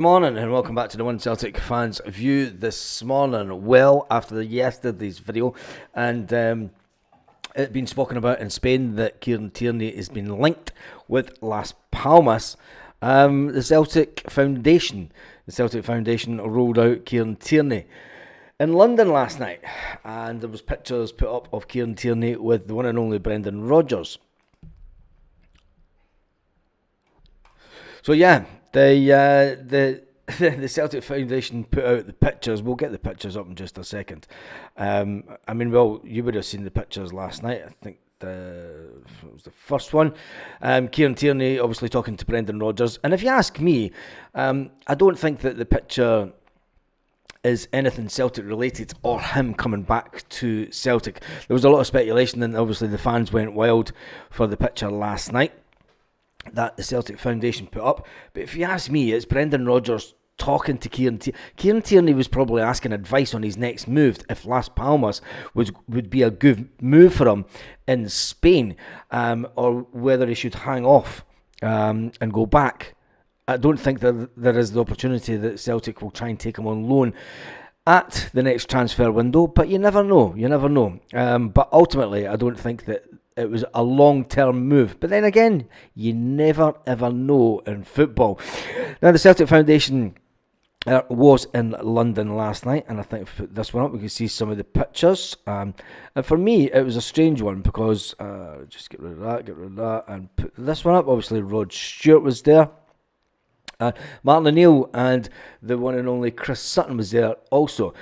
Morning and welcome back to the One Celtic Fans View this morning. Well, after yesterday's video and it been spoken about in Spain that Kieran Tierney has been linked with Las Palmas, the Celtic Foundation rolled out Kieran Tierney in London last night, and there was pictures put up of Kieran Tierney with the one and only Brendan Rodgers. So yeah, the Celtic Foundation put out the pictures. We'll get the pictures up in just a second. You would have seen the pictures last night. I think it was the first one. Kieran Tierney obviously talking to Brendan Rodgers. And if you ask me, I don't think that the picture is anything Celtic related or him coming back to Celtic. There was a lot of speculation, and obviously the fans went wild for the picture last night that the Celtic Foundation put up. But if you ask me, it's Brendan Rodgers talking to Kieran Tierney. Kieran Tierney was probably asking advice on his next move, if Las Palmas would be a good move for him in Spain, or whether he should hang off and go back. I don't think that there is the opportunity that Celtic will try and take him on loan at the next transfer window, but you never know. But ultimately, I don't think that it was a long-term move. But then again, you never ever know in football. Now, the Celtic Foundation was in London last night, and I think if I put this one up, we can see some of the pictures. And for me, it was a strange one because just get rid of that, and put this one up. Obviously, Rod Stewart was there. Martin O'Neill and the one and only Chris Sutton was there also.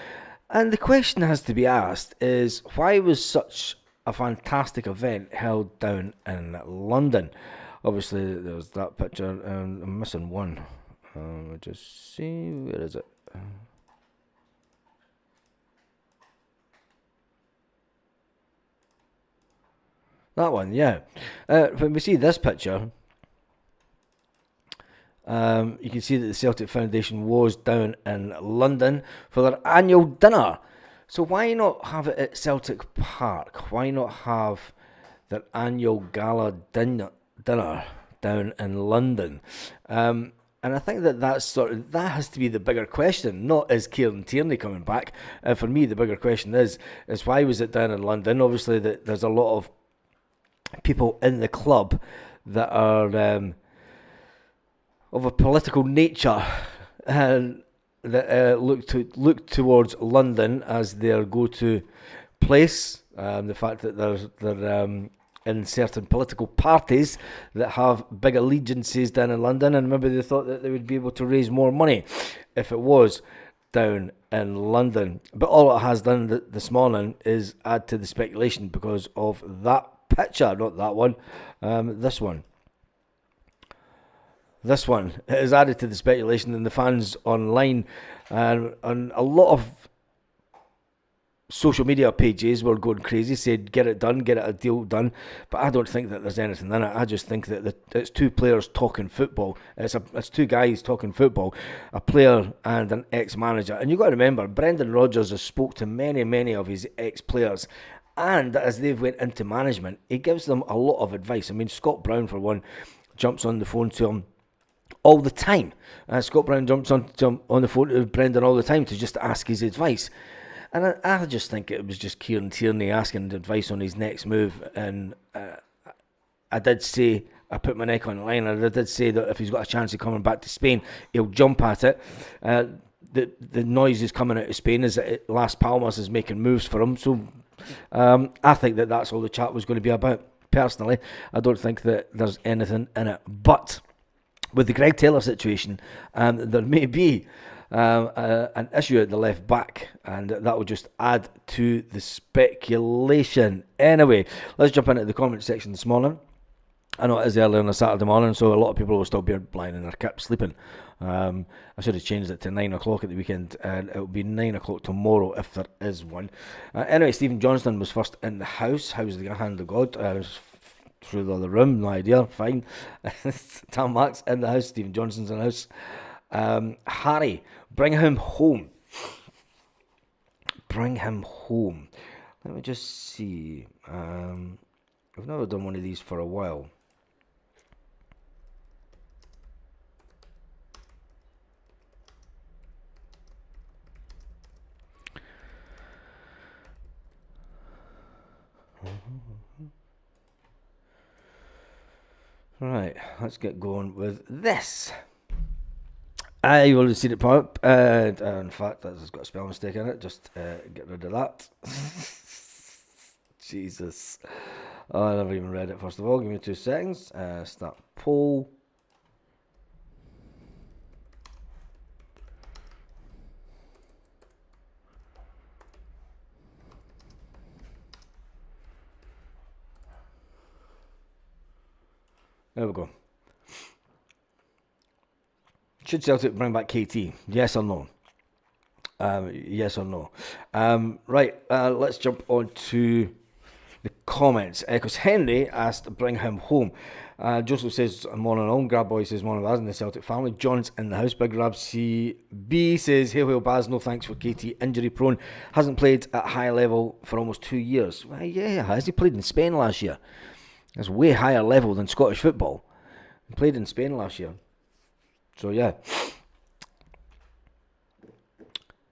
And the question has to be asked is, why was such a fantastic event held down in London? Obviously, there's that picture, and I'm missing one. I'll just see, where is it? That one, yeah. When we see this picture, you can see that the Celtic Foundation was down in London for their annual dinner. So why not have it at Celtic Park? Why not have their annual gala dinner down in London? And I think that that has to be the bigger question. Not is Kieran Tierney coming back? For me, the bigger question is why was it down in London? Obviously, there's a lot of people in the club that are of a political nature and that look towards London as their go-to place. The fact that they're in certain political parties that have big allegiances down in London, and maybe they thought that they would be able to raise more money if it was down in London. But all it has done this morning is add to the speculation because of that picture, not that one, this one. This one has added to the speculation, and the fans online and a lot of social media pages were going crazy, said get it done, get a deal done. But I don't think that there's anything in it. I just think that it's two players talking football. It's two guys talking football, a player and an ex-manager. And you've got to remember, Brendan Rodgers has spoke to many of his ex-players, and as they've went into management, he gives them a lot of advice. I mean, Scott Brown, for one, jumps on the phone to him all the time. Scott Brown jumps on the phone to Brendan all the time to just ask his advice. And I just think it was just Kieran Tierney asking advice on his next move. And I did say, I put my neck on the line, and I did say that if he's got a chance of coming back to Spain, he'll jump at it. The noise is coming out of Spain is that Las Palmas is making moves for him. So I think that that's all the chat was going to be about. Personally, I don't think that there's anything in it. But with the Greg Taylor situation, there may be an issue at the left back, and that will just add to the speculation. Anyway, let's jump into the comment section this morning. I know it is early on a Saturday morning, so a lot of people will still be lying in their kit sleeping. I should have changed it to 9 o'clock at the weekend, and it will be 9 o'clock tomorrow if there is one. Anyway, Stephen Johnston was first in the house. How's the hand of God? Through the other room, no idea, fine. Tam Max in the house, Stephen Johnson's in the house. Harry, bring him home. Let me just see. I've never done one of these for a while. Right, let's get going with this. I've already seen it pop up, and in fact, that's got a spell mistake in it. Just get rid of that. Jesus. Oh, I never even read it, first of all. Give me 2 seconds. Start poll. There we go. Should Celtic bring back KT? Yes or no? Yes or no? Right, let's jump on to the comments. Because Henry asked to bring him home. Joseph says, morning all. Grab Boy says, morning lads in the Celtic family. John's in the house. Big Rab CB says, hail Baz, no thanks for KT. Injury prone. Hasn't played at high level for almost 2 years. Well, yeah, has he played in Spain last year? That's way higher level than Scottish football. He played in Spain last year. So, yeah.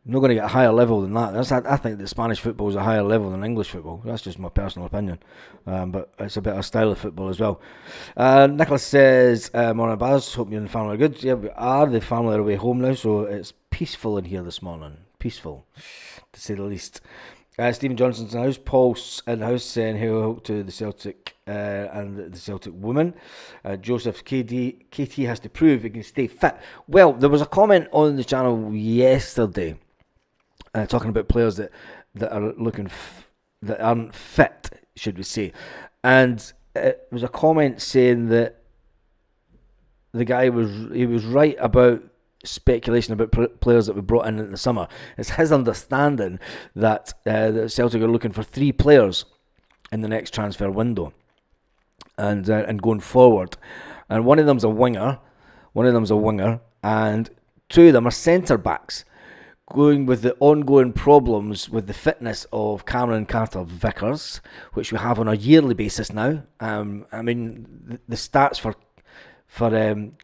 I'm not going to get a higher level than that. I think that Spanish football is a higher level than English football. That's just my personal opinion. But it's a better style of football as well. Nicholas says, morning Baz, hope you and the family are good. Yeah, we are. The family are away home now, so it's peaceful in here this morning. Peaceful, to say the least. Stephen Johnson's in the house. Paul's in the house saying hello to the Celtic and the Celtic woman. Joseph, KT has to prove he can stay fit. Well, there was a comment on the channel yesterday talking about players that are that aren't fit, should we say. And it was a comment saying that the guy was right about speculation about players that were brought in the summer. It's his understanding that the Celtic are looking for 3 players in the next transfer window and going forward. And one of them's a winger, and 2 of them are centre backs. Going with the ongoing problems with the fitness of Cameron Carter-Vickers, which we have on a yearly basis now. I mean, the stats for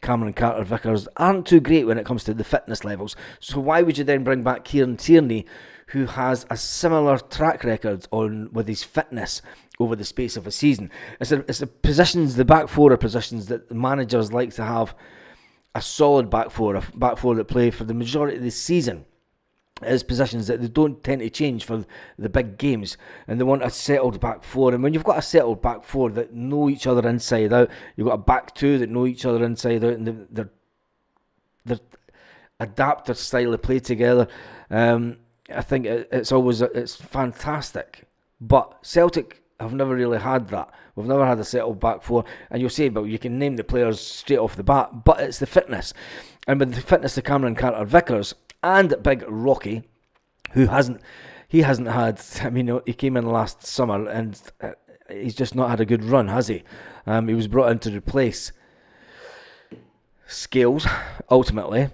Cameron Carter-Vickers aren't too great when it comes to the fitness levels. So why would you then bring back Kieran Tierney, who has a similar track record with his fitness over the space of a season? It's the positions, the back 4 are positions that the managers like to have a solid back 4, a back 4 that play for the majority of the season. Is positions that they don't tend to change for the big games, and they want a settled back 4. And when you've got a settled back 4 that know each other inside out, you've got a back 2 that know each other inside out, and they adapt their style of play together. I think it's fantastic. But Celtic have never really had that. We've never had a settled back 4, and you'll say, but you can name the players straight off the bat, but it's the fitness. And with the fitness of Cameron Carter-Vickers and Big Rocky, who hasn't had, I mean, he came in last summer and he's just not had a good run, has he? He was brought in to replace Scales, ultimately,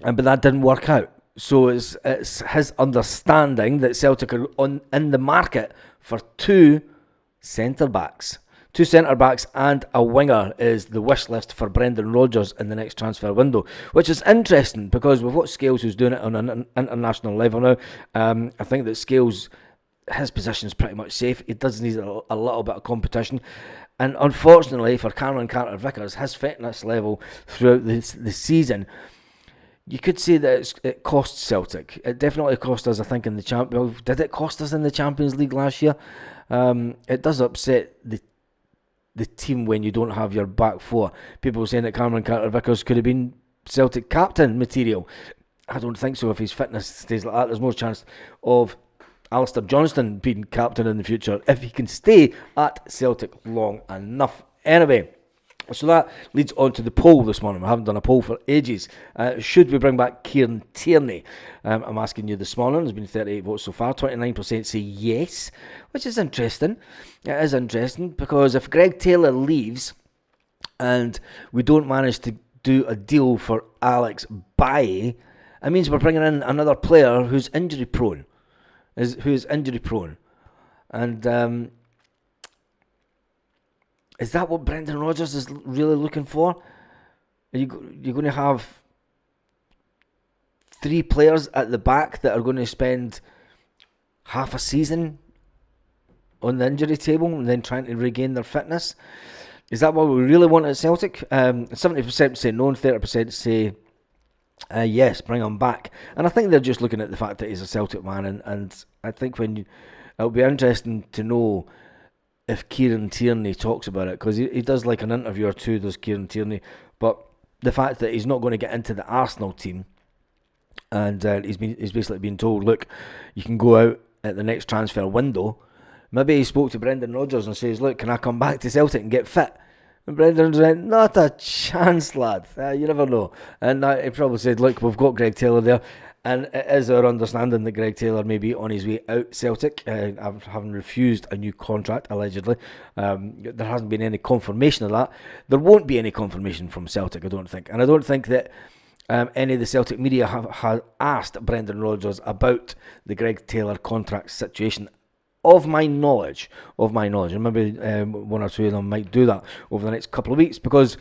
but that didn't work out. So it's his understanding that Celtic are in the market for 2 centre-backs. 2 centre-backs and a winger is the wish list for Brendan Rodgers in the next transfer window, which is interesting because we've got Scales who's doing it on an international level now. I think that Scales, his position's pretty much safe. He does need a little bit of competition. And unfortunately for Cameron Carter-Vickers, his fitness level throughout the season, you could say that it cost Celtic. It definitely cost us, I think, in the Champions League. Did it cost us in the Champions League last year? It does upset the team when you don't have your back 4. People saying that Cameron Carter-Vickers could have been Celtic captain material. I don't think so. If his fitness stays like that, there's more chance of Alistair Johnston being captain in the future if he can stay at Celtic long enough. Anyway, so that leads on to the poll this morning. We haven't done a poll for ages. Should we bring back Kieran Tierney? I'm asking you this morning. There's been 38 votes so far. 29% say yes, which is interesting. It is interesting because if Greg Taylor leaves and we don't manage to do a deal for Alex Baye, it means we're bringing in another player who's injury prone. And is that what Brendan Rodgers is really looking for? You're going to have 3 players at the back that are going to spend half a season on the injury table and then trying to regain their fitness. Is that what we really want at Celtic? 70% say no and 30% say yes, bring him back. And I think they're just looking at the fact that he's a Celtic man, and I think it'll be interesting to know if Kieran Tierney talks about it, because he does like an interview or two, does Kieran Tierney, but the fact that he's not going to get into the Arsenal team, and he's basically been told, look, you can go out at the next transfer window. Maybe he spoke to Brendan Rodgers and says, look, can I come back to Celtic and get fit? And Brendan went, not a chance, lad. You never know. And he probably said, look, we've got Greg Taylor there. And it is our understanding that Greg Taylor may be on his way out Celtic, having refused a new contract, allegedly. There hasn't been any confirmation of that. There won't be any confirmation from Celtic, I don't think. And I don't think that any of the Celtic media have asked Brendan Rodgers about the Greg Taylor contract situation. Of my knowledge, and maybe one or two of them might do that over the next couple of weeks, because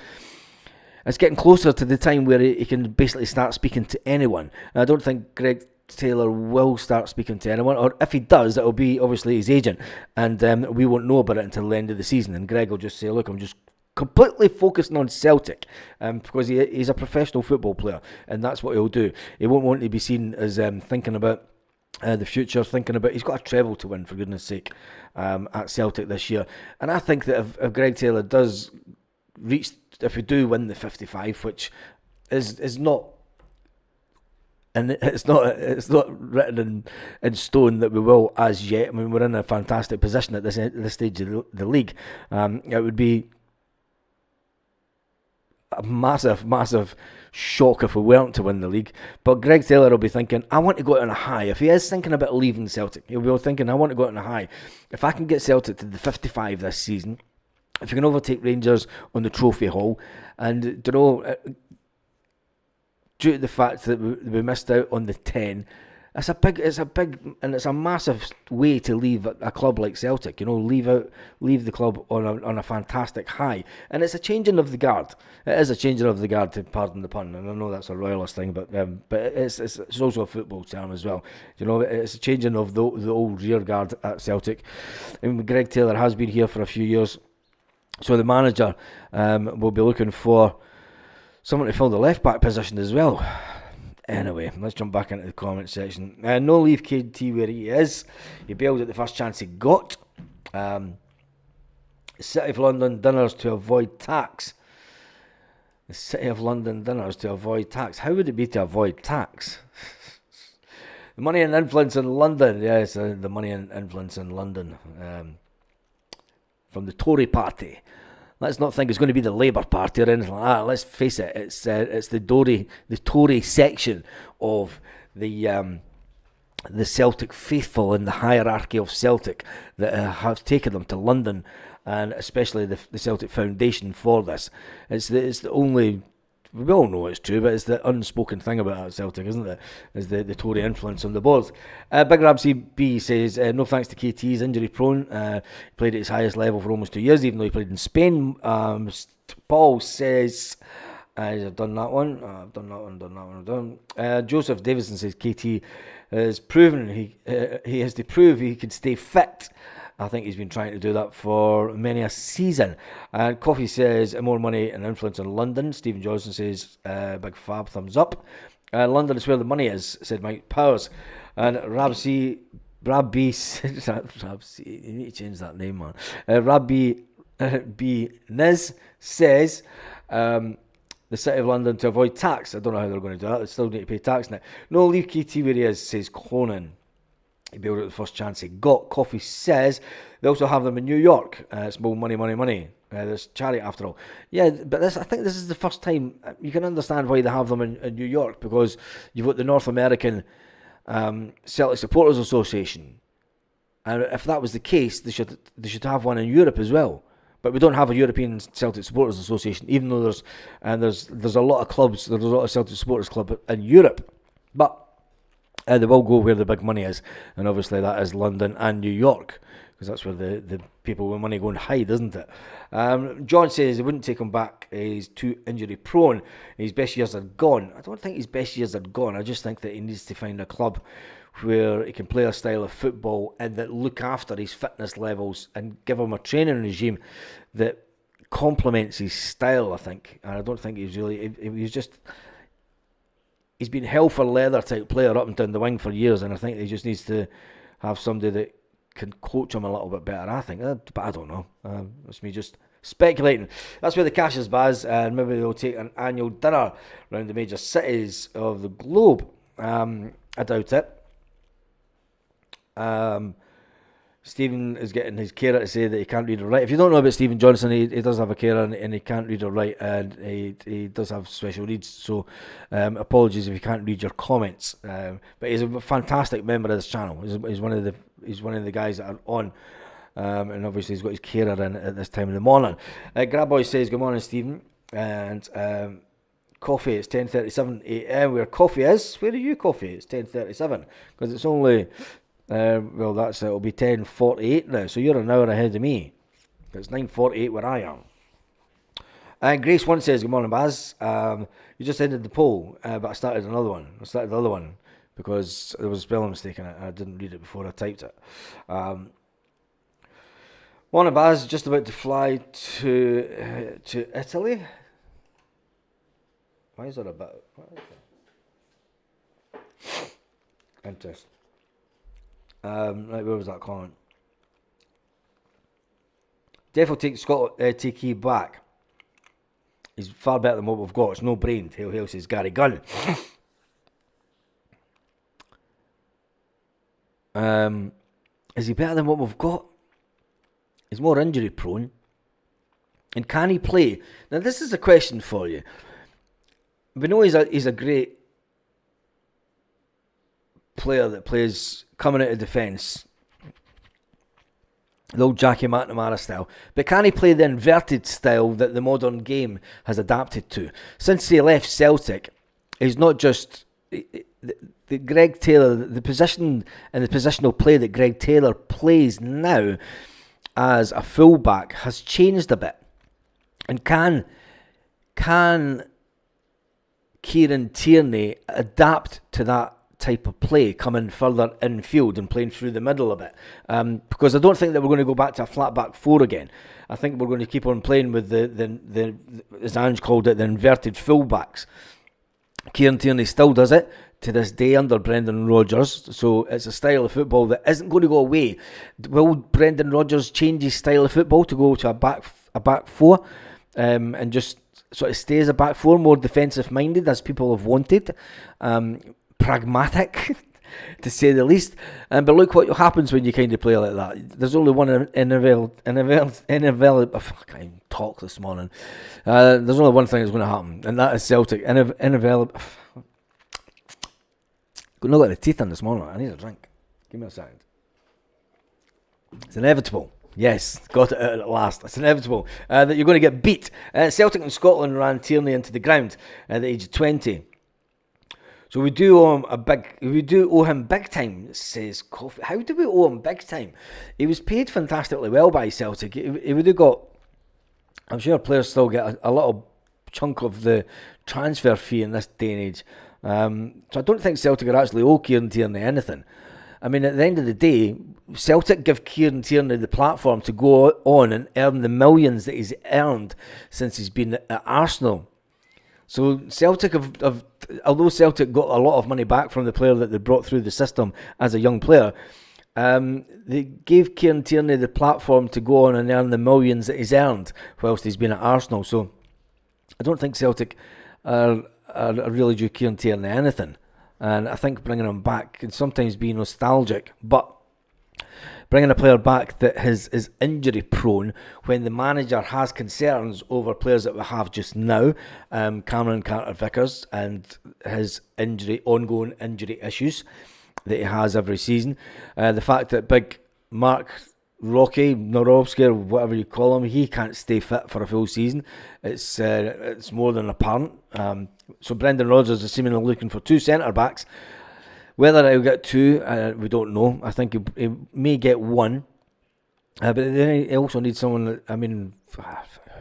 it's getting closer to the time where he can basically start speaking to anyone. And I don't think Greg Taylor will start speaking to anyone, or if he does, it'll be obviously his agent, and we won't know about it until the end of the season. And Greg will just say, look, I'm just completely focusing on Celtic, because he's a professional football player, and that's what he'll do. He won't want to be seen as thinking about the future, thinking about, he's got a treble to win, for goodness sake, at Celtic this year. And I think that if Greg Taylor does reach, if we do win the 55, which is not, and it's not written in stone that we will as yet. I mean, we're in a fantastic position at this stage of the league. It would be a massive shock if we weren't to win the league. But Greg Taylor will be thinking, I want to go out on a high. If he is thinking about leaving Celtic, he'll be thinking, I want to go out on a high. If I can get Celtic to the 55 this season, if you can overtake Rangers on the trophy haul, and due to the fact that we missed out on the 10, it's a massive way to leave a club like Celtic. Leave the club on a fantastic high, and it's a changing of the guard. It is a changing of the guard, to pardon the pun, and I know that's a royalist thing, but it's also a football term as well. It's a changing of the old rear guard at Celtic. And Greg Taylor has been here for a few years, so the manager will be looking for someone to fill the left back position as well. Anyway, let's jump back into the comment section. No leave KT where he is. He bailed at the first chance he got. City of London dinners to avoid tax. The City of London dinners to avoid tax. How would it be to avoid tax? The money and influence in London. Yes, the money and influence in London. From the Tory party. Let's not think it's going to be the Labour Party or anything like that. Let's face it, it's the Tory section of the Celtic faithful in the hierarchy of Celtic that have taken them to London, and especially the Celtic Foundation for this. It's the only, we all know it's true, but it's the unspoken thing about Celtic, isn't it? Is the Tory influence on the boards. Big Rab CB says, no thanks to KT, he's injury prone. He played at his highest level for almost 2 years, even though he played in Spain. Paul says, I've done that one. I've done. Joseph Davison says, KT has proven he has to prove he can stay fit. I think he's been trying to do that for many a season. And Coffee says, more money and influence in London. Stephen Johnson says, big fab, thumbs up. London is where the money is, said Mike Powers. And Rabbi, you need to change that name, man. Rabbi B. Niz says, the City of London to avoid tax. I don't know how they're going to do that. They still need to pay tax now. No, leave KT where he is, says Conan. He bailed at the first chance he got. Coffee says they also have them in New York. It's more money. There's charity after all. Yeah, but I think this is the first time you can understand why they have them in New York, because you've got the North American Celtic Supporters Association, and if that was the case, they should have one in Europe as well. But we don't have a European Celtic Supporters Association, even though there's a lot of clubs. There's a lot of Celtic Supporters Club in Europe, but they will go where the big money is, and obviously that is London and New York, because that's where the people with money go and hide, isn't it? John says he wouldn't take him back. He's too injury prone. His best years are gone. I don't think his best years are gone. I just think that he needs to find a club where he can play a style of football and that look after his fitness levels and give him a training regime that complements his style, I think. And I don't think he's been hell for leather type player up and down the wing for years, and I think he just needs to have somebody that can coach him a little bit better, I think. But I don't know. It's me just speculating. That's where the cash is, Baz, and maybe they'll take an annual dinner around the major cities of the globe. I doubt it. Stephen is getting his carer to say that he can't read or write. If you don't know about Stephen Johnson, he does have a carer and he can't read or write, and he does have special needs. So apologies if you can't read your comments. But he's a fantastic member of this channel. He's one of the guys that are on, and obviously he's got his carer in at this time of the morning. Grabboy says good morning, Stephen, and coffee. It's 10:37 a.m. Where coffee is? Where are you, coffee? It's 10:37 because it's only. It'll be 10:48 now, so you're an hour ahead of me. It's 9:48 where I am. And Grace once says, good morning, Baz. You just ended the poll, but I started another one. I started the other one because there was a spelling mistake in it, and I didn't read it before I typed it. Morning, Baz. Just about to fly to Italy. Why is there a bit? Interesting. Right, where was that comment? Definitely take Key back. He's far better than what we've got. It's no brain. Hail says Gary Gunn. Is he better than what we've got? He's more injury prone. And can he play? Now this is a question for you. We know he's a great player that plays coming out of defence, the old Jackie McNamara style, but can he play the inverted style that the modern game has adapted to? Since he left Celtic, he's not just the Greg Taylor, the position and the positional play that Greg Taylor plays now as a fullback has changed a bit. And can Kieran Tierney adapt to that type of play, coming further infield and playing through the middle a bit? Because I don't think that we're going to go back to a flat back four again. I think we're going to keep on playing with the as Ange called it, the inverted fullbacks. Kieran Tierney still does it to this day under Brendan Rodgers, so it's a style of football that isn't going to go away. Will Brendan Rodgers change his style of football to go to a back four, and just sort of stay as a back four, more defensive minded as people have wanted? Pragmatic, to say the least. But look what happens when you kind of play like that. There's only one I can't even talk this morning. There's only one thing that's going to happen, and that is Celtic. Not got the teeth in this morning. I need a drink. Give me a second. It's inevitable. Yes, got it out at last. It's inevitable that you're going to get beat. Celtic and Scotland ran Tierney into the ground at the age of 20. So we do owe him big time, says Coffee. How do we owe him big time? He was paid fantastically well by Celtic. He would have got, I'm sure players still get a little chunk of the transfer fee in this day and age. So I don't think Celtic are actually owe Kieran Tierney anything. I mean, at the end of the day, Celtic give Kieran Tierney the platform to go on and earn the millions that he's earned since he's been at Arsenal. So Celtic have although Celtic got a lot of money back from the player that they brought through the system as a young player, they gave Kieran Tierney the platform to go on and earn the millions that he's earned whilst he's been at Arsenal. So I don't think Celtic are really due Kieran Tierney anything. And I think bringing him back can sometimes be nostalgic, but bringing a player back that is injury prone when the manager has concerns over players that we have just now, Cameron Carter-Vickers and his ongoing injury issues that he has every season. The fact that big Mark Rocky, Norowski, or whatever you call him, he can't stay fit for a full season. It's more than apparent. So Brendan Rodgers is seemingly looking for two centre-backs. Whether he'll get two, we don't know. I think he may get one. But then he also needs someone that, I mean,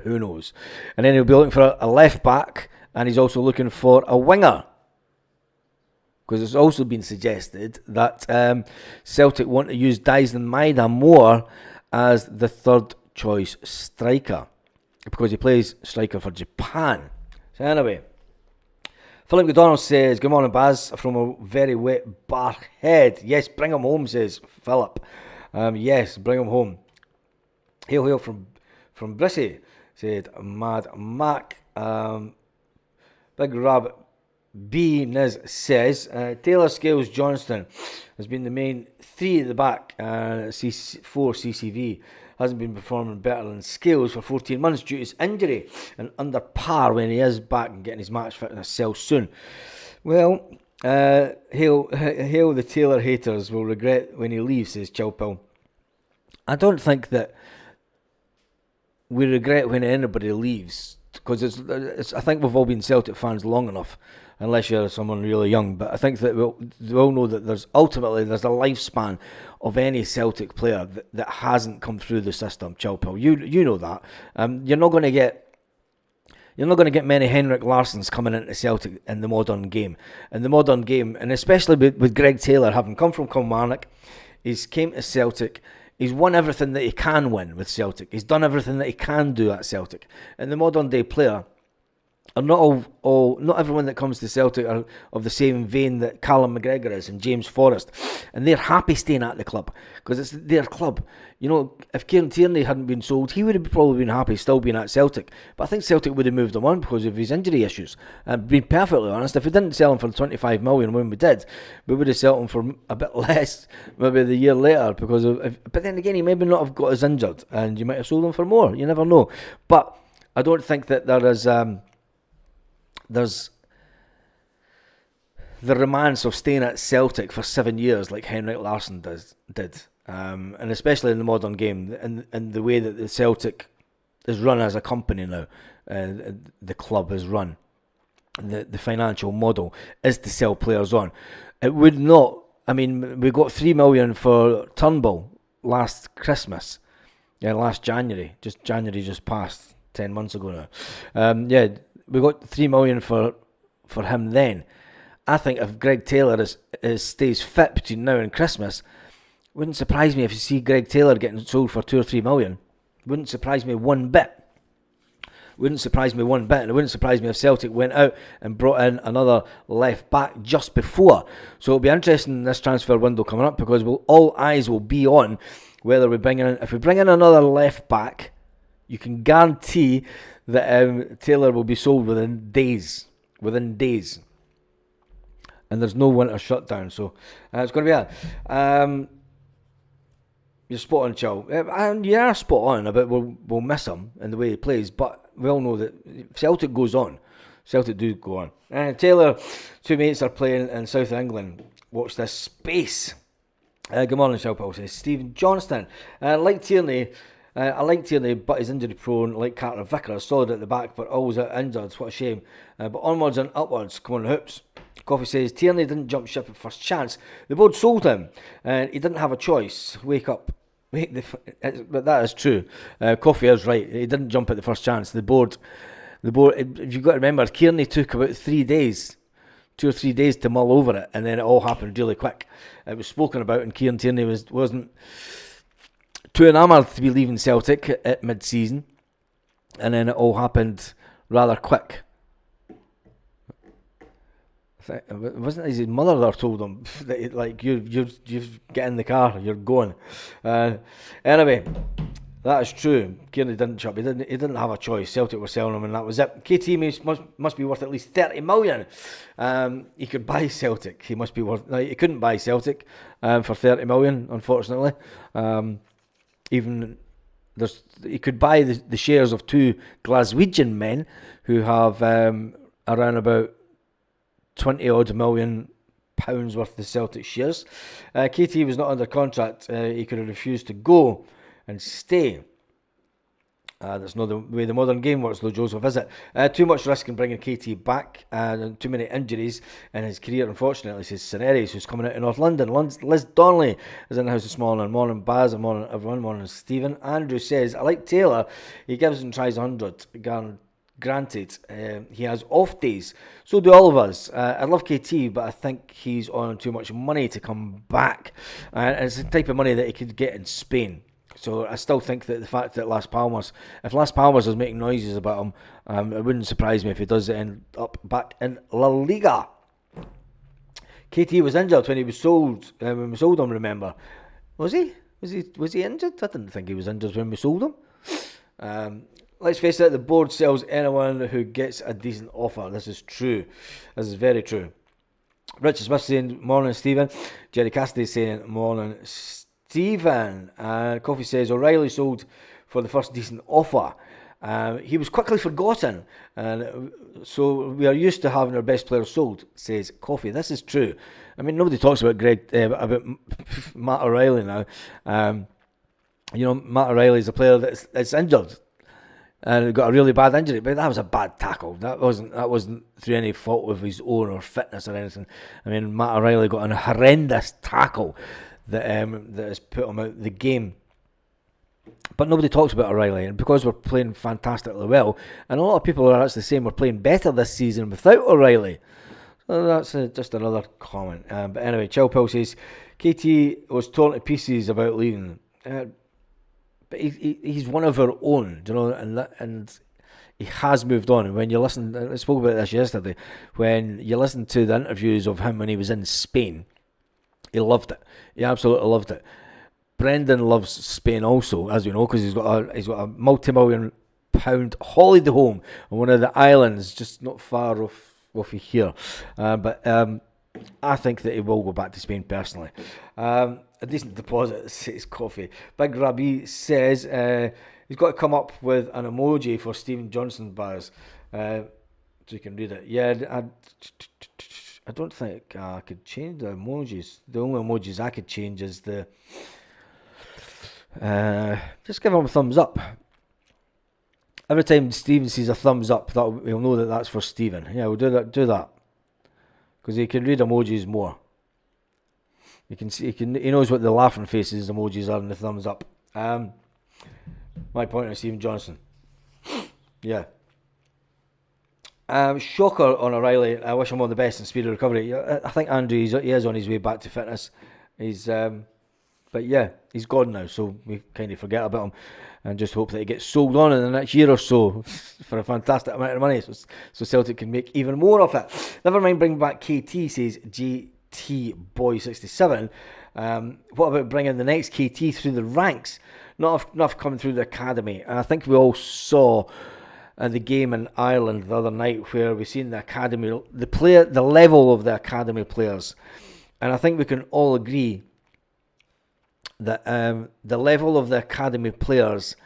who knows? And then he'll be looking for a left back, and he's also looking for a winger. Because it's also been suggested that Celtic want to use Dyson Maeda more as the third choice striker, because he plays striker for Japan. So anyway, Philip McDonald says, "Good morning, Baz, from a very wet Barhead." Yes, bring him home, says Philip. Yes, bring him home. Hail from Brissy, said Mad Mac. Big Rabbit B Niz says, Taylor Scales Johnston has been the main three at the back. For CCV hasn't been performing better than Scales for 14 months due to his injury, and under par when he is back and getting his match fit in a cell soon. Well, hail the Taylor haters will regret when he leaves, says Chilpill. I don't think that we regret when anybody leaves, because it's I think we've all been Celtic fans long enough, unless you're someone really young. But I think that we all know that there's a lifespan of any Celtic player that hasn't come through the system. Chilpill, you know that. You're not going to get many Henrik Larssons coming into Celtic in the modern game. In the modern game, and especially with Greg Taylor having come from Kilmarnock, he's came to Celtic. He's won everything that he can win with Celtic. He's done everything that he can do at Celtic. And the modern day player are not everyone that comes to Celtic are of the same vein that Callum McGregor is and James Forrest, and they're happy staying at the club because it's their club. You know, if Kieran Tierney hadn't been sold, he would have probably been happy still being at Celtic. But I think Celtic would have moved him on because of his injury issues. And being perfectly honest, if we didn't sell him for 25 million when we did, we would have sold him for a bit less maybe the year later because of. But then again, he maybe not have got as injured, and you might have sold him for more. You never know. But I don't think that there's the romance of staying at Celtic for 7 years like Henrik Larsson did. And especially in the modern game, and the way that the Celtic is run as a company now, the club is run, the financial model is to sell players on. It would not, I mean, we got 3 million for Turnbull last Christmas, last January just passed, 10 months ago now. We got 3 million for him then. I think if Greg Taylor stays fit between now and Christmas, wouldn't surprise me if you see Greg Taylor getting sold for 2 or 3 million. Wouldn't surprise me one bit. And it wouldn't surprise me if Celtic went out and brought in another left back just before. So it'll be interesting in this transfer window coming up, because all eyes will be on whether if we bring in another left back, you can guarantee that Taylor will be sold within days. And there's no winter shutdown, so it's going to be that. You're spot on, Chow. And you are spot on about we'll miss him and the way he plays, but we all know that Celtic goes on. Celtic do go on. Taylor, two mates are playing in South England. Watch this space. Good morning, Chow Paul, says Stephen Johnston. I like Tierney, but he's injury prone, like Carter Vickers. Solid at the back, but always out injured. What a shame. But onwards and upwards. Come on, Hoops. Coffee says Tierney didn't jump ship at first chance. The board sold him, and he didn't have a choice. Wake up. But that is true. Coffee is right. He didn't jump at the first chance. The board. You've got to remember, Tierney took about 3 days, 2 or 3 days to mull over it, and then it all happened really quick. It was spoken about, and Kieran Tierney wasn't too enamoured to be leaving Celtic at mid-season, and then it all happened rather quick. It wasn't his mother that told him that, like, you get in the car, you're going. Anyway, that is true. Kieran didn't jump. He didn't have a choice. Celtic were selling him, and that was it. KT must be worth at least 30 million. He could buy Celtic. He must be worth. He couldn't buy Celtic for 30 million, unfortunately. He could buy the shares of 2 Glaswegian men who have around about 20 odd million pounds worth of Celtic shares. KT was not under contract. He could have refused to go and stay. That's not the way the modern game works, though, Joseph, is it? Too much risk in bringing KT back, and too many injuries in his career, unfortunately, says Cineres, who's coming out of North London. Liz Donnelly is in the house this morning. Morning, Baz, and morning, everyone. Morning, Stephen. Andrew says, I like Taylor. He gives and tries 100. Granted, he has off days. So do all of us. I love KT, but I think he's on too much money to come back. It's the type of money that he could get in Spain. So I still think that the fact that if Las Palmas is making noises about him, it wouldn't surprise me if he does end up back in La Liga. KT was injured when he was sold. When we sold him, remember? Was he? Was he injured? I didn't think he was injured when we sold him. Let's face it, the board sells anyone who gets a decent offer. This is true. This is very true. Richard Smith saying, morning, Stephen. Jerry Cassidy saying, morning, Stephen. And Coffee says, O'Reilly sold for the first decent offer. He was quickly forgotten. And so we are used to having our best players sold, says Coffee. This is true. I mean, nobody talks about about Matt O'Reilly now. Matt O'Reilly is a player that's injured. And got a really bad injury, but that was a bad tackle. That wasn't through any fault of his own or fitness or anything. I mean, Matt O'Reilly got a horrendous tackle that has put him out of the game. But nobody talks about O'Reilly, and because we're playing fantastically well, and a lot of people are actually saying we're playing better this season without O'Reilly. So that's just another comment. But anyway, Chilpel says KT was torn to pieces about leaving. But he's one of our own, and he has moved on. And when you listen, I spoke about this yesterday, when you listen to the interviews of him when he was in Spain, he loved it. He absolutely loved it. Brendan loves Spain also, as you know, because he's got a multi-million-pound holiday home on one of the islands, just not far off of here. But I think that he will go back to Spain personally. A decent deposit, says Coffee. Big Rabi says he's got to come up with an emoji for Stephen Johnson, Baz. So you can read it. Yeah, I don't think I could change the emojis. The only emojis I could change is the... just give him a thumbs up. Every time Stephen sees a thumbs up, he'll know that that's for Stephen. Yeah, we'll do that. Because he can read emojis more. You can see he knows what the laughing faces emojis are and the thumbs up. My point is Stephen Johnson. Yeah. Shocker on O'Reilly. I wish him all the best and speedy recovery. I think Andrew he is on his way back to fitness. But yeah, he's gone now, so we kind of forget about him and just hope that he gets sold on in the next year or so for a fantastic amount of money, so Celtic can make even more of it. Never mind bringing back KT, says GT Boy 67. What about bringing the next KT through the ranks? Not enough coming through the academy. And I think we all saw the game in Ireland the other night where we seen the academy, the level of the academy players, and I think we can all agree that the level of the academy players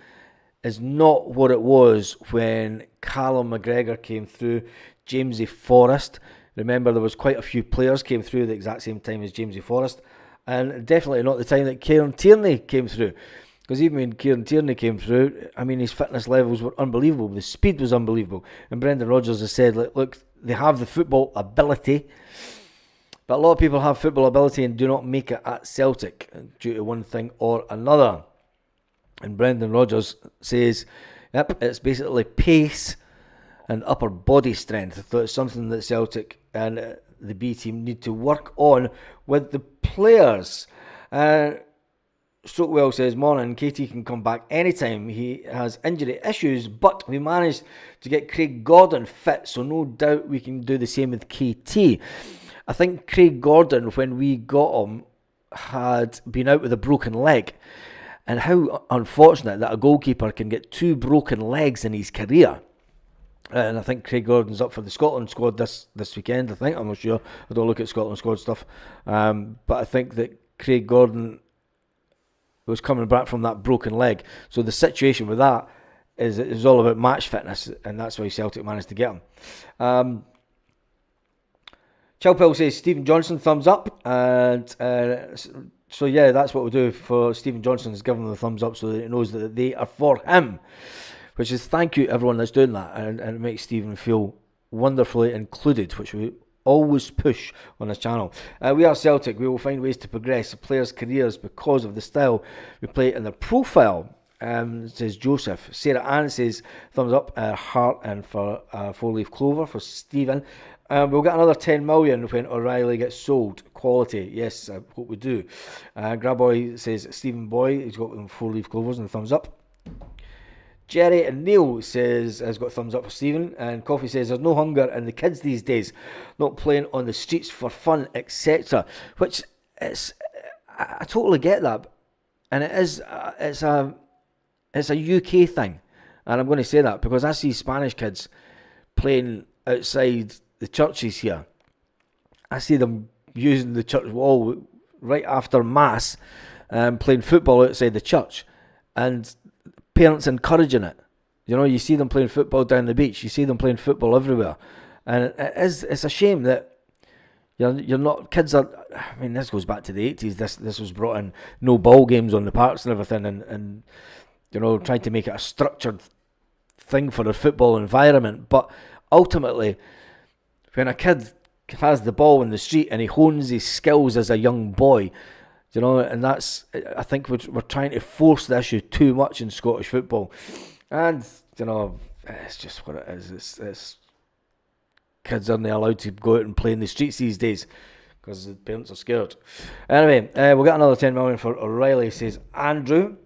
is not what it was when Callum McGregor came through, Jamesy Forrest. Remember, there was quite a few players came through at the exact same time as Jamesy Forrest, and definitely not the time that Kieran Tierney came through. Because even when Kieran Tierney came through, I mean, his fitness levels were unbelievable. The speed was unbelievable. And Brendan Rodgers has said, look, they have the football ability, but a lot of people have football ability and do not make it at Celtic due to one thing or another. And Brendan Rodgers says, yep, it's basically pace and upper body strength. So it's something that Celtic and the B team need to work on with the players. Stokewell says, morning, KT can come back anytime. He has injury issues, but we managed to get Craig Gordon fit, so no doubt we can do the same with KT. I think Craig Gordon, when we got him, had been out with a broken leg. And how unfortunate that a goalkeeper can get 2 broken legs in his career. And I think Craig Gordon's up for the Scotland squad this weekend, I think. I'm not sure. I don't look at Scotland squad stuff. But I think that Craig Gordon was coming back from that broken leg. So the situation with that is all about match fitness, and that's why Celtic managed to get him. Chilpel says Stephen Johnson, thumbs up. And so yeah, that's what we'll do for Stephen Johnson, is give him the thumbs up so that he knows that they are for him. which is thank you everyone that's doing that, and it makes Stephen feel wonderfully included, which we always push on this channel. We are Celtic. We will find ways to progress players' careers because of the style we play in their profile. Says Joseph. Sarah Ann says thumbs up, heart, and for 4-leaf clover for Stephen. We'll get another 10 million when O'Reilly gets sold. Quality, yes, I hope we do. Graboy says Stephen Boy. He's got them 4-leaf clovers and thumbs up. Jerry and Neil has got thumbs up for Stephen, and Coffee says there's no hunger in the kids these days, not playing on the streets for fun, etc. Which I totally get that, and it's a UK thing, and I'm going to say that because I see Spanish kids playing outside the churches here. I see them using the church wall right after mass, playing football outside the church, and parents encouraging it. You know, you see them playing football down the beach. You see them playing football everywhere, and it's a shame that you're not. Kids are. I mean, this goes back to the 80s. This was brought in. No ball games on the parks and everything, and you know, trying to make it a structured thing for the football environment. But ultimately, when a kid has the ball in the street and he hones his skills as a young boy, you know, and that's, I think we're trying to force the issue too much in Scottish football. And, you know, it's just what it is. It's kids aren't allowed to go out and play in the streets these days because the parents are scared. Anyway, we'll get another 10 million for O'Reilly, says Andrew.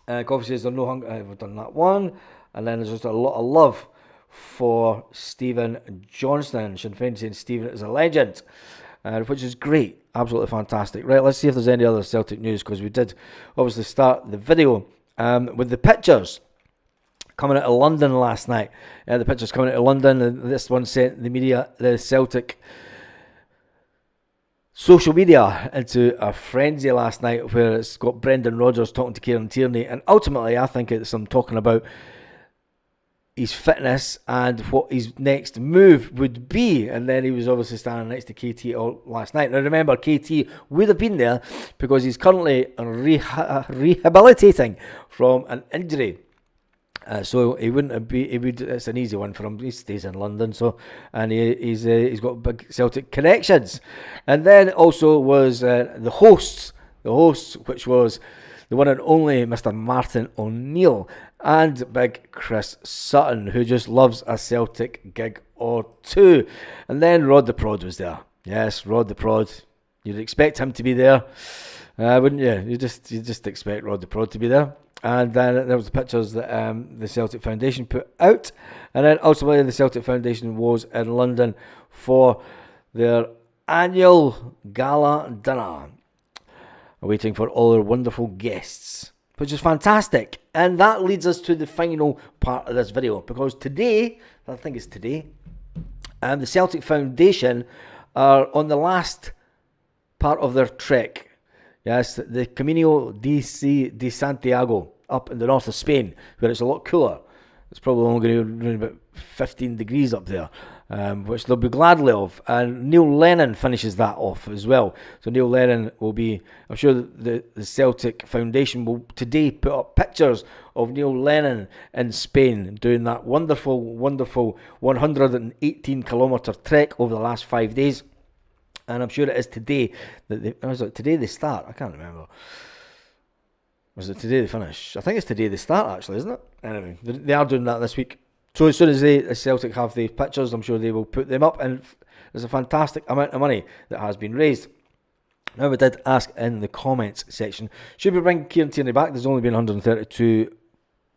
Coffee says there's no hunger. We've done that one. And then there's just a lot of love for Stephen Johnston. Sinn Féin saying Stephen is a legend, which is great. Absolutely fantastic. Right, let's see if there's any other Celtic news, because we did obviously start the video with the pictures coming out of London last night. The pictures coming out of London, and this one sent the media, the Celtic social media, into a frenzy last night, where it's got Brendan Rodgers talking to Kieran Tierney, and ultimately I think it's them talking about his fitness and what his next move would be. And then he was obviously standing next to KT all last night. Now remember, KT would have been there because he's currently rehabilitating from an injury. So he wouldn't be. It's an easy one for him. He stays in London, and he's got big Celtic connections. And then also was the hosts, which was the one and only Mr. Martin O'Neill and big Chris Sutton, who just loves a Celtic gig or two. And then Rod the Prod was there. Yes, Rod the Prod. You'd expect him to be there, wouldn't you? You just expect Rod the Prod to be there. And then there was the pictures that the Celtic Foundation put out. And then ultimately the Celtic Foundation was in London for their annual gala dinner, waiting for all their wonderful guests, which is fantastic. And that leads us to the final part of this video, because today, I think it's today, the Celtic Foundation are on the last part of their trek. Yes, the Camino de Santiago up in the north of Spain, where it's a lot cooler. It's probably only going to be around about 15 degrees up there, which they'll be gladly of. And Neil Lennon finishes that off as well. So Neil Lennon will be, I'm sure the Celtic Foundation will today put up pictures of Neil Lennon in Spain doing that wonderful, wonderful 118-kilometre trek over the last 5 days. And I'm sure it is today that today they start? I can't remember. Was it today they finish? I think it's today they start, actually, isn't it? Anyway, they are doing that this week. So as soon as the Celtic have the pictures, I'm sure they will put them up, and there's a fantastic amount of money that has been raised. Now, we did ask in the comments section, should we bring Kieran Tierney back? There's only been 132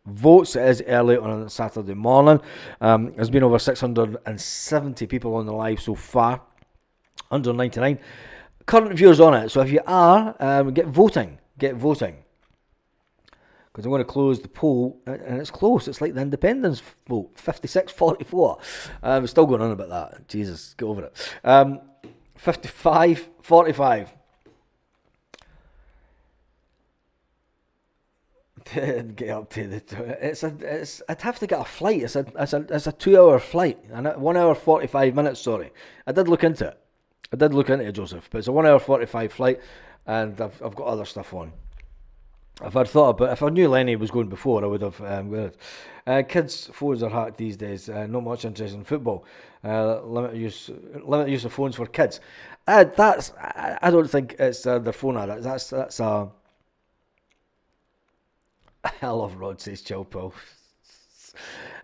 votes. It is early on a Saturday morning. There's been over 670 people on the live so far. 199 current viewers on it. So if you are, get voting. Because I'm going to close the poll, and it's close. It's like the independence vote, 56-44. We're still going on about that. Jesus, get over it. 55-45. Get up to the. I'd have to get a flight. It's a 2-hour flight, and 1 hour 45 minutes. Sorry, I did look into it. Joseph, but it's a 1 hour 45 flight, and I've got other stuff on. If I'd thought about, if I knew Lenny was going before, I would have got it. Kids' phones are hacked these days. Not much interest in football. Limit use of phones for kids. I don't think it's the phone addict. That's a. I love Rod says chill pill.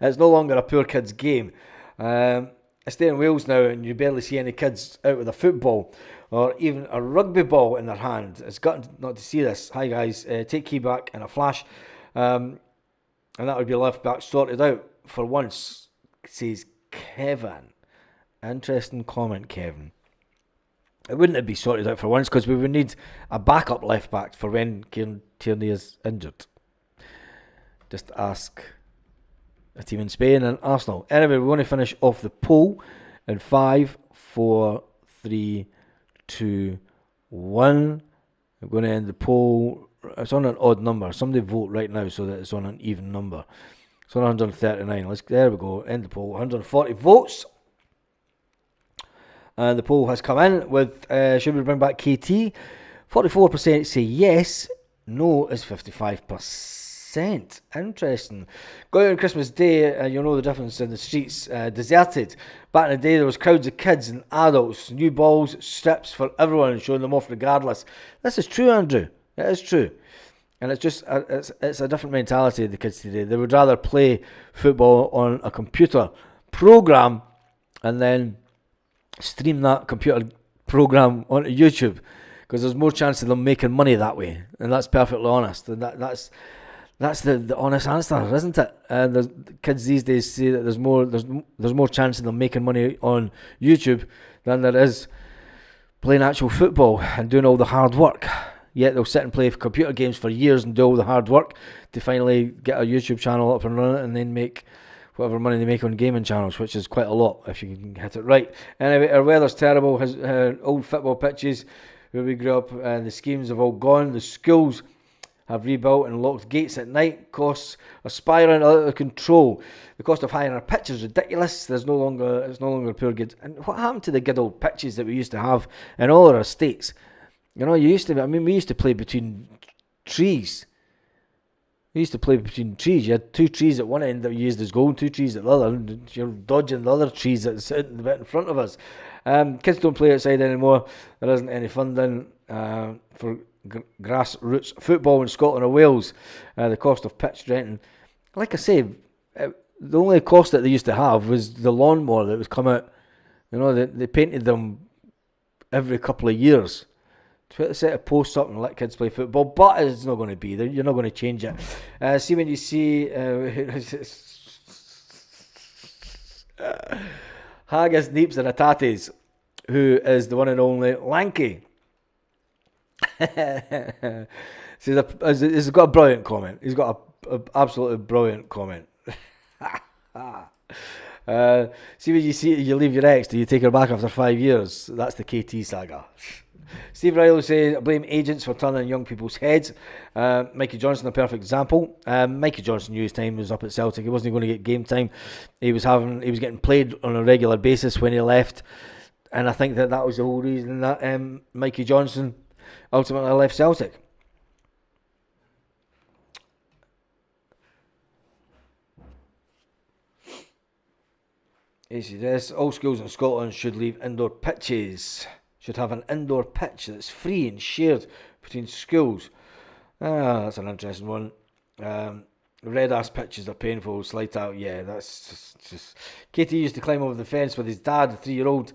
It's no longer a poor kid's game. I stay in Wales now, and you barely see any kids out with a football or even a rugby ball in their hand. It's gutting not to see this. Hi guys, take key back in a flash, and that would be left back sorted out for once, says Kevin. Interesting comment, Kevin. It wouldn't be sorted out for once because we would need a backup left back for when Kieran Tierney is injured. Just ask a team in Spain and Arsenal. Anyway, we want to finish off the poll in 5, 4, 3, 2, 1. I'm going to end the poll. It's on an odd number. Somebody vote right now so that it's on an even number. It's on 139. There we go. End the poll. 140 votes. And the poll has come in with, should we bring back KT? 44% say yes. No is 55%. Interesting. Go out on Christmas Day, you'll know the difference in the streets. Deserted. Back in the day, there was crowds of kids and adults, new balls, strips for everyone, and showing them off regardless. This is true, Andrew. It is true. And it's just it's a different mentality of the kids today. They would rather play football on a computer program and then stream that computer program onto YouTube, because there's more chance of them making money that way, and that's perfectly honest. And that's the honest answer, isn't it? And the kids these days say that there's more chance of them making money on YouTube than there is playing actual football and doing all the hard work. Yet they'll sit and play computer games for years and do all the hard work to finally get a YouTube channel up and running, and then make whatever money they make on gaming channels, which is quite a lot if you can hit it right. Anyway, our weather's terrible. Old football pitches where we grew up, and the schemes have all gone. The schools have rebuilt and locked gates at night. Costs are spiralling out of control. The cost of hiring a pitch is ridiculous. It's no longer a pure good. And what happened to the good old pitches that we used to have in all our estates? You know, we used to play between trees. We used to play between trees. You had 2 trees at one end that we used as goal, and 2 trees at the other. And you're dodging the other trees that sit in the bit in front of us. Kids don't play outside anymore. There isn't any funding for grassroots football in Scotland or Wales. The cost of pitch renting, like I say, the only cost that they used to have was the lawnmower that was come out. You know, they painted them every couple of years. To set a post up and let kids play football, but it's not going to be there. You're not going to change it. See when you see Haggis, Neeps and Atates, who is the one and only Lanky. He's got a brilliant comment. He's got a absolutely brilliant comment. See when you leave your ex, do you take her back after 5 years? That's the KT saga. Steve Riley says, blame agents for turning young people's heads. Mikey Johnson, a perfect example. Mikey Johnson knew his time was up at Celtic. He wasn't going to get game time. He was getting played on a regular basis when he left, and I think that was the whole reason that Mikey Johnson ultimately left Celtic. ACDS, all schools in Scotland should leave indoor pitches. Should have an indoor pitch that's free and shared between schools. That's an interesting one. Red ass pitches are painful. Slight out, yeah, that's just. Katie used to climb over the fence with his dad, a 3-year-old.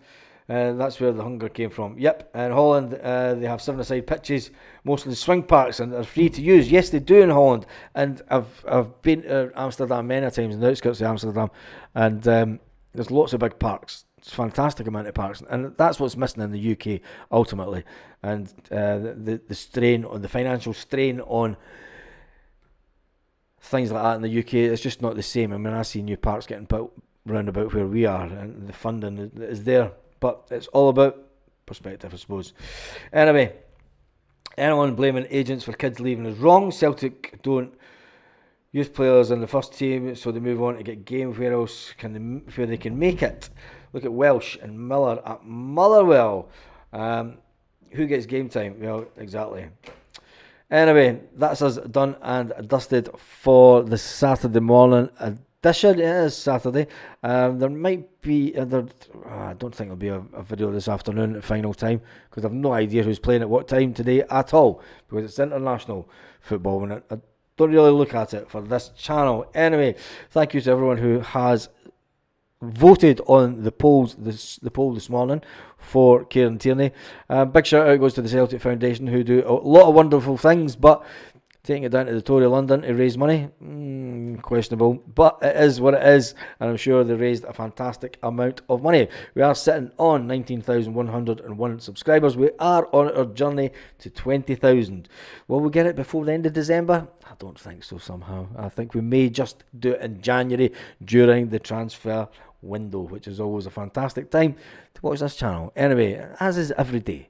That's where the hunger came from. Yep, in Holland they have 7-a-side pitches, mostly swing parks, and they're free to use. Yes, they do in Holland, and I've been to Amsterdam many times, in the outskirts of Amsterdam, and there's lots of big parks. It's a fantastic amount of parks, and that's what's missing in the UK ultimately. And the strain on the financial strain on things like that in the UK, it's just not the same. I mean, I see new parks getting built round about where we are, and the funding is there, but it's all about perspective, I suppose. Anyway, anyone blaming agents for kids leaving is wrong. Celtic don't youth players in the first team, so they move on to get game. Where else where they can make it? Look at Welsh and Miller at Motherwell. Who gets game time? Well, exactly. Anyway, that's us done and dusted for the Saturday morning edition. It is Saturday. There might be I don't think there'll be a video this afternoon at final time, because I've no idea who's playing at what time today at all, because it's international football and I don't really look at it for this channel. Anyway, thank you to everyone who has voted on the poll this morning for Kieran Tierney. Big shout out goes to the Celtic Foundation, who do a lot of wonderful things, but taking it down to the Tory of London to raise money, questionable, but it is what it is, and I'm sure they raised a fantastic amount of money. We are sitting on 19,101 subscribers. We are on our journey to 20,000. Will we get it before the end of December? I don't think so somehow. I think we may just do it in January during the transfer window, which is always a fantastic time to watch this channel. Anyway, as is every day,